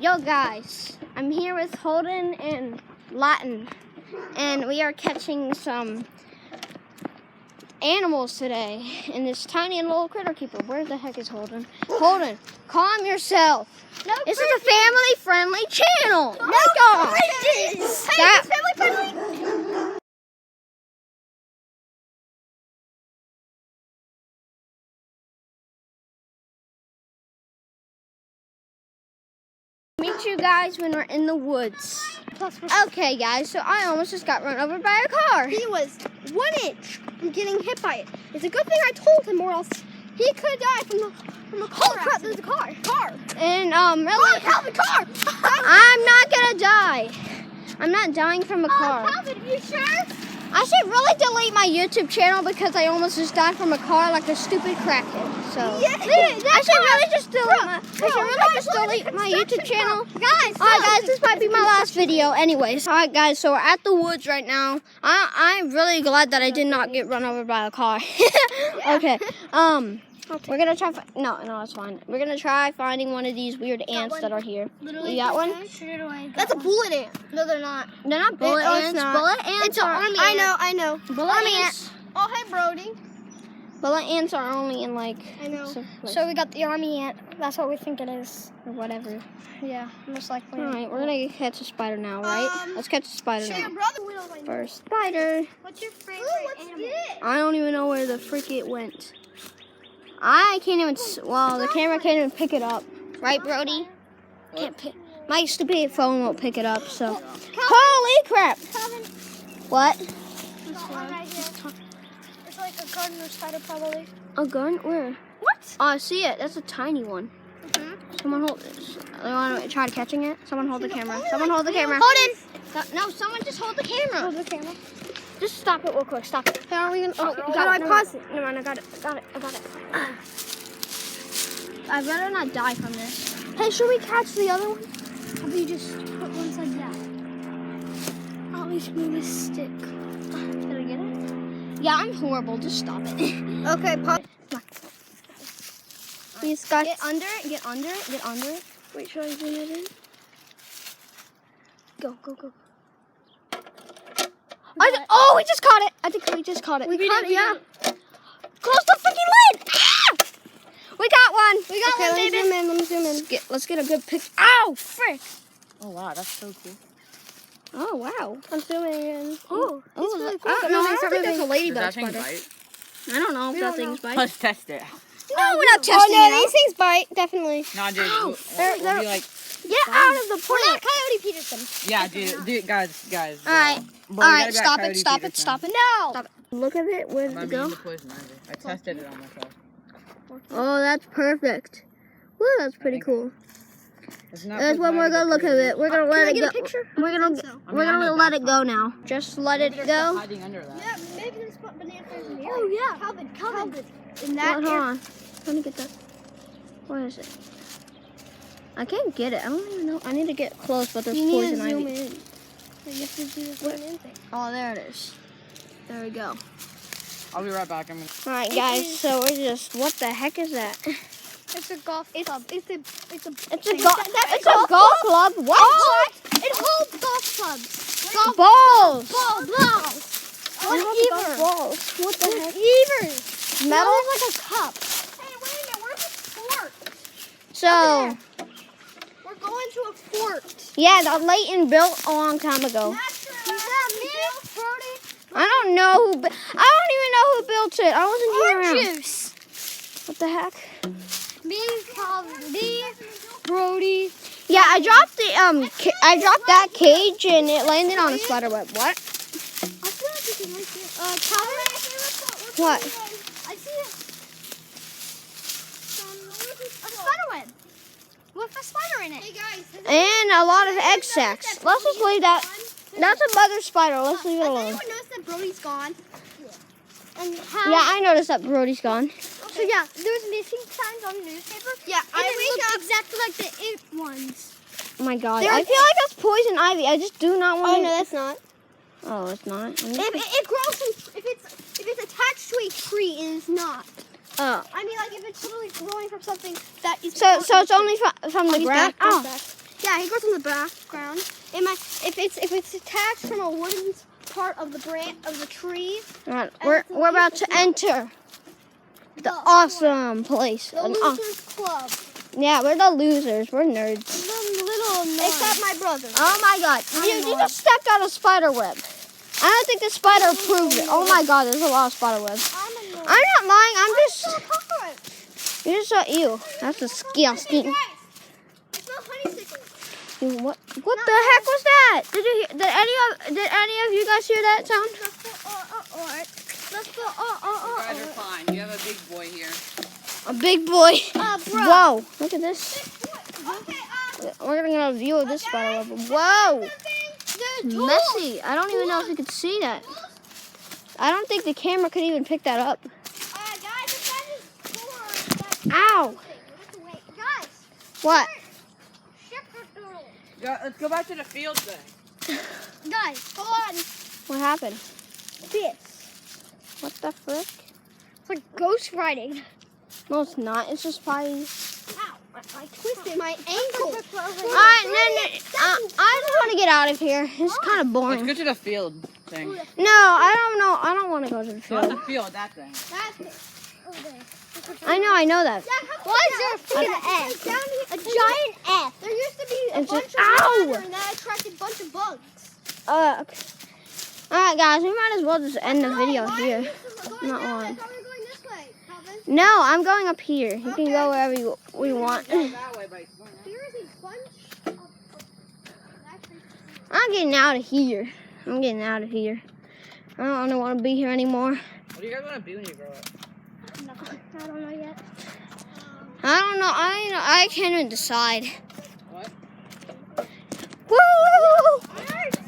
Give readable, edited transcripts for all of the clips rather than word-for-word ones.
Yo guys, I'm here with Holden and Latin, and we are catching some animals today in this tiny little critter keeper. Where the heck is Holden? Holden, calm yourself. No, this is a family-friendly channel. No, God. Hey, it's family-friendly. Meet you guys when we're in the woods. Okay guys, so I almost just got run over by a car. He was 1 inch from getting hit by it. It's a good thing I told him, or else he could have died from a car. Oh crap, there's a car. And really, oh, Calvin, car! I'm not gonna die. I'm not dying from a car. Calvin, you sure? I should really delete my YouTube channel because I almost just died from a car like a stupid crackhead. So Yeah, I should really just delete my YouTube channel. Guys, Alright guys, this might be my last video anyways. Alright guys, so we're at the woods right now. I'm really glad that I did not get run over by a car. Okay. We're gonna try no, it's fine. We're gonna try finding one of these weird ants that are here. Literally, You got one? That's a bullet ant. No, they're not. They're not bullet ants. It's not. Bullet ants It's an are army ant. I know. Bullet ants. Oh, hey, Brody. Bullet ants are only in like I know. like, So we got the army ant. That's what we think it is. or whatever. Yeah, most likely. Alright, we're gonna catch a spider now, right? Let's catch a spider Show your now. brother. We don't like First spider. What's your favorite animal? I don't even know where the frick it went. I can't even, well, the camera can't even pick it up. Right, Brody? Can't pick. My stupid phone won't pick it up, so. Holy crap! Calvin, What? this one right here. It's like a gardener spider, probably. A gun? Where? What? Oh, I see it. That's a tiny one. Someone hold it. You want to try catching it? Someone hold the camera. Someone hold the camera. Holden! No, someone just hold the camera. Hold the camera. Just stop it real quick. Stop it. How are we gonna? Oh, How do I pause it? Never mind, I got it. I'd rather not die from this. Hey, should we catch the other one? How about you just put one side down? I'll at least move this stick. Did I get it? Yeah, I'm horrible. Just stop it. Okay, pause. He's got. Get under it. Get under it. Get under it. Wait, should I zoom it in? Go, go, go. We just caught it. I think we just caught it. We caught it, yeah. Close the freaking lid. Ah! We got one. We got one, Let baby. me zoom in. Let's get a good pic. Ow, frick. Oh wow, that's so cool. Oh wow. I'm zooming in. Oh, it's really cool. I don't think that's a Does ladybug that thing spider. bite? I don't know if We that don't thing's bite. Let's test it. No, we're not testing Oh no, it out. these things bite definitely. No, dude. Ow, We'll be like, Get out of the plant. We're not Coyote Peterson. yeah, dude, guys. All right. Bro, All we right, gotta be like stop Coyote it, stop it, Peterson. stop it. No. Stop it. Look at it. Where did I it mean, go? the poison ivy. I tested it on myself. Oh, that's perfect. Woo, that's pretty cool. It's not That's poison when we're ivy, gonna but look at it. We're gonna Can let I it get go. a picture? We're gonna I we're mean, gonna I'm let not it go now. Just let it Maybe there's stuff go. hiding under that. Yeah, maybe there's bananas in here. Oh yeah, Calvin. In that Hold area. on. Let me get that. Where is it? I can't get it. I don't even know. I need to get close, but there's You need poison to zoom ivy. in. You have to do the zoom in thing. Oh, there it is. There we go. I'll be right back. I'm gonna. All right, guys. So we're just. What the heck is that? It's a golf club. It's a It's a golf club. What? Oh, it holds golf clubs. Balls. Balls. What balls? What the heck? Evers. Metal? Like a cup. Hey, wait a minute. Where's the fort? So We're going to a fort. yeah, that Leighton built a long time ago. Is that me, Brody? I don't know who. I don't even know who built it. I wasn't here around. Juice. What the heck? Me, Calvin, me, Brody. Yeah, I dropped the I dropped that cage and it landed on a spider web. What? I feel like we can like it. Calvin. What? I see a spider web with a spider in it. Hey guys. And a lot of egg sacs. Let's just leave that. That's a mother spider. Let's leave it alone. Anyone knows that Brody's gone? And how? Yeah, I noticed that Brody's gone. So yeah, there was missing signs on the newspaper. Yeah, I it wake looked exactly like the ant ones. Oh my god. There I was- feel like that's poison ivy. I just do not want to. that's not. Oh, it's not. It grows if it's attached to a tree, it is not. Oh. I mean, like if it's literally growing from something that is. So it's only from the He's ground. back, he's Oh. back. Yeah, he grows in the background. If it's attached from a wooden part of the branch of the tree, All right, we're about to enter the awesome place. the An Losers Club. Yeah, we're the losers. We're nerds. The little except my brother. Oh my god. You just stepped on a spider web. I don't think the spider approved it. Oh my god, there's a lot of spider webs. I'm I'm not lying. I'm just. cockroach. You just saw ew. That's disgusting. Guys, I smell honeysuckle. Ew, what the heck was that? Did you hear? Did any of you guys hear that sound? Let's go. You guys are fine. You have a big boy here. A big boy. Bro. Whoa! Look at this. Okay, We're gonna get a view of this spider web. Whoa! Messy. I don't even know if you could see that. I don't think the camera could even pick that up. Ow! Guys, What? Let's go back to the field thing. guys, hold on. What happened? This. What the frick? It's like ghost riding. No, it's not. It's just probably. Ow, I twisted my ankle. Alright, no. I just want to get out of here. It's kind of Let's boring. go to the field thing. No, I don't know. I don't want to go to the Not field. the field, that thing. That's it. Over there. I know that. Why is there a F? A giant F. There used to be a It's bunch just- of ow! water and that attracted a bunch of bugs. Okay. Alright, guys, we might as well just end the video here. Not long. I thought we were going this way, Calvin. No, I'm going up here. You can go wherever we want. Go that way, but There is a bunch of... I'm getting out of here. I don't want to be here anymore. what do you guys want to be when you grow up? I don't know yet. I don't know. I can't even decide. What? Woo! Nerds!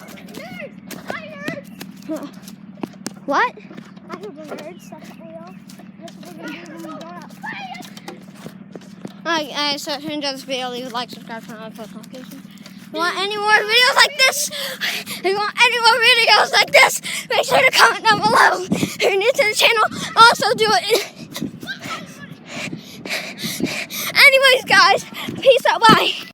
Hi, nerds! What? I heard the nerds. That's what we are. That's what we're going to do when we grow up. Alright, so if you enjoyed this video, leave a like, subscribe, turn on post notifications. If you want any more videos like this? If you want any more videos like this, make sure to comment down below. If you're new to the channel, also do it. Anyways, guys, peace out. Bye.